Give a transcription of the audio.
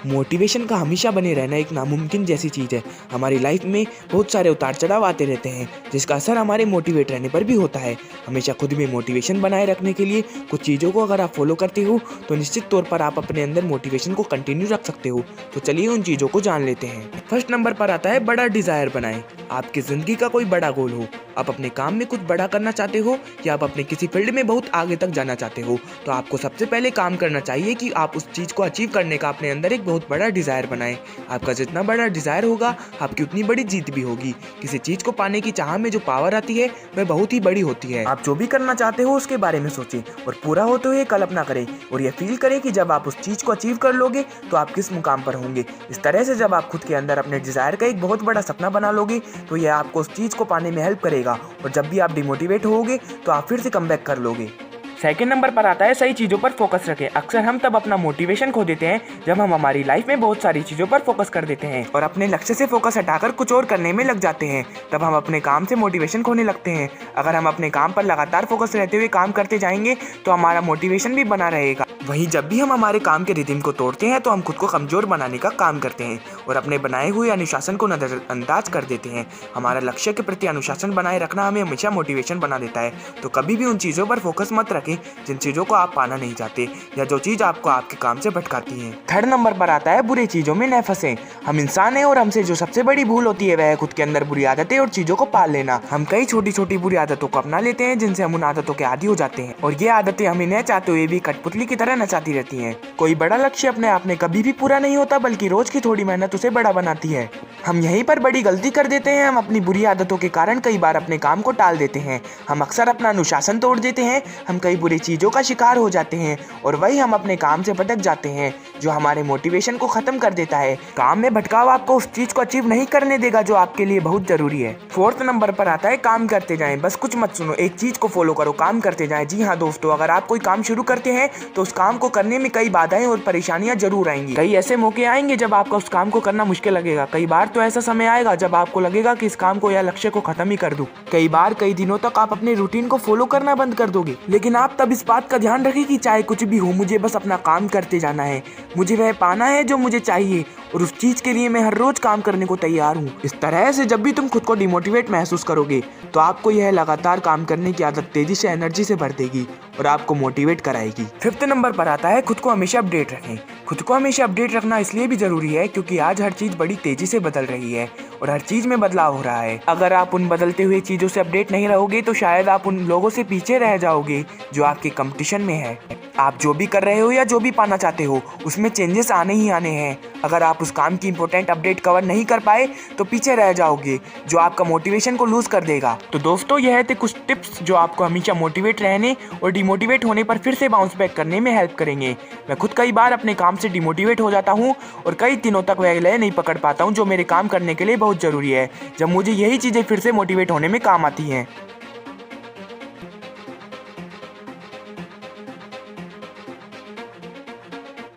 Motivation का हमेशा बने रहना एक नामुमकिन जैसी चीज़ है। हमारी लाइफ में बहुत सारे उतार चढ़ाव आते रहते हैं, जिसका असर हमारे मोटिवेट रहने पर भी होता है। हमेशा खुद में मोटिवेशन बनाए रखने के लिए कुछ चीज़ों को अगर आप फॉलो करते हो तो निश्चित तौर पर आप अपने अंदर मोटिवेशन को कंटिन्यू रख सकते हो। तो चलिए उन चीज़ों को जान लेते हैं। फर्स्ट नंबर पर आता है बड़ा डिज़ायर बनाएं। आपकी ज़िंदगी का कोई बड़ा गोल हो, आप अपने काम में कुछ बड़ा करना चाहते हो या आप अपने किसी फील्ड में बहुत आगे तक जाना चाहते हो, तो आपको सबसे पहले काम करना चाहिए कि आप उस चीज़ को अचीव करने का अपने अंदर एक बहुत बड़ा डिज़ायर बनाएं। आपका जितना बड़ा डिज़ायर होगा आपकी उतनी बड़ी जीत भी होगी। किसी चीज़ को पाने की चाह में जो पावर आती है वह बहुत ही बड़ी होती है। आप जो भी करना चाहते हो उसके बारे में सोचें और पूरा होते हुए कल्पना करें और यह फील करें कि जब आप उस चीज़ को अचीव कर लोगे तो आप किस मुकाम पर होंगे। इस तरह से जब आप खुद के अंदर अपने डिज़ायर का एक बहुत बड़ा सपना बना लोगे तो यह आपको उस चीज़ को पाने में हेल्प करेगा और जब भी आप डिमोटिवेट होगे तो आप फिर से कमबैक कर लोगे। सेकंड नंबर पर आता है सही चीज़ों पर फोकस रखें। अक्सर हम तब अपना मोटिवेशन खो देते हैं जब हम हमारी लाइफ में बहुत सारी चीज़ों पर फोकस कर देते हैं और अपने लक्ष्य से फोकस हटाकर कुछ और करने में लग जाते हैं। तब हम अपने काम से मोटिवेशन खोने लगते हैं। अगर हम अपने काम पर लगातार फोकस रहते हुए काम करते जाएंगे तो हमारा मोटिवेशन भी बना रहेगा। वहीं जब भी हम हमारे काम के रिदम को तोड़ते हैं तो हम खुद को कमज़ोर बनाने का काम करते हैं और अपने बनाए हुए अनुशासन को नज़रअंदाज कर देते हैं। हमारा लक्ष्य के प्रति अनुशासन बनाए रखना हमें हमेशा मोटिवेशन बना देता है। तो कभी भी उन चीज़ों पर फोकस मत रखें जिन चीज़ों को आप पाना नहीं चाहते या जो चीज़ आपको आपके काम से भटकाती है। थर्ड नंबर पर आता है बुरी चीज़ों में न फंसें। हम इंसान हैं और हमसे जो सबसे बड़ी भूल होती है वह है खुद के अंदर बुरी आदतें और चीज़ों को पाल लेना। हम कई छोटी छोटी बुरी आदतों को अपना लेते हैं जिनसे हम उन आदतों के आदी हो जाते हैं और ये आदतें हमें न चाहते हुए भी कठपुतली की तरह नचाती रहती हैं। कोई बड़ा लक्ष्य अपने आप में कभी भी पूरा नहीं होता बल्कि रोज की थोड़ी मेहनत उसे बड़ा बनाती है। हम यहीं पर बड़ी गलती कर देते हैं। हम अपनी बुरी आदतों के कारण कई बार अपने काम को टाल देते हैं। हम अक्सर अपना अनुशासन तोड़ देते हैं। हम कई बुरी चीज़ों का शिकार हो जाते हैं और वही हम अपने काम से भटक जाते हैं जो हमारे मोटिवेशन को खत्म कर देता है। काम में भटकाव आपको उस चीज को अचीव नहीं करने देगा जो आपके लिए बहुत जरूरी है। फोर्थ नंबर पर आता है काम करते जाएं। बस कुछ मत सुनो, एक चीज को फॉलो करो, काम करते जाएं। जी हाँ दोस्तों, अगर आप कोई काम शुरू करते हैं तो उस काम को करने में कई बाधाएं और परेशानियां जरूर आएंगी। कई ऐसे मौके आएंगे जब आपको उस काम को करना मुश्किल लगेगा। कई बार तो ऐसा समय आएगा जब आपको लगेगा कि इस काम को या लक्ष्य को खत्म ही कर दूं। कई बार कई दिनों तक आप अपने रूटीन को फॉलो करना बंद कर दोगे। लेकिन आप तब इस बात का ध्यान रखें कि चाहे कुछ भी हो, मुझे बस अपना काम करते जाना है। मुझे वह पाना है जो मुझे चाहिए और उस चीज के लिए मैं हर रोज काम करने को तैयार हूँ। इस तरह से जब भी तुम खुद को डिमोटिवेट महसूस करोगे तो आपको यह लगातार काम करने की आदत तेजी से एनर्जी से भर देगी और आपको मोटिवेट कराएगी। फिफ्थ नंबर पर आता है खुद को हमेशा अपडेट रखें। खुद को हमेशा अपडेट रखना इसलिए भी जरूरी है क्योंकि आज हर चीज बड़ी तेजी से बदल रही है और हर चीज में बदलाव हो रहा है। अगर आप उन बदलते हुए चीजों से अपडेट नहीं रहोगे तो शायद आप उन लोगों से पीछे रह जाओगे जो आपके कंपटीशन में है। आप जो भी कर रहे हो या जो भी पाना चाहते हो उसमें चेंजेस आने ही आने हैं। अगर आप उस काम की इंपॉर्टेंट अपडेट कवर नहीं कर पाए तो पीछे रह जाओगे जो आपका मोटिवेशन को लूज कर देगा। तो दोस्तों, यह थे कुछ टिप्स जो आपको हमेशा मोटिवेट रहने और डिमोटिवेट होने पर फिर से बाउंस बैक करने में हेल्प करेंगे। मैं खुद कई बार अपने काम से डिमोटिवेट हो जाता हूँ और कई दिनों तक वह लय नहीं पकड़ पाता हूँ जो मेरे काम करने के लिए बहुत ज़रूरी है, जब मुझे यही चीज़ें फिर से मोटिवेट होने में काम आती हैं।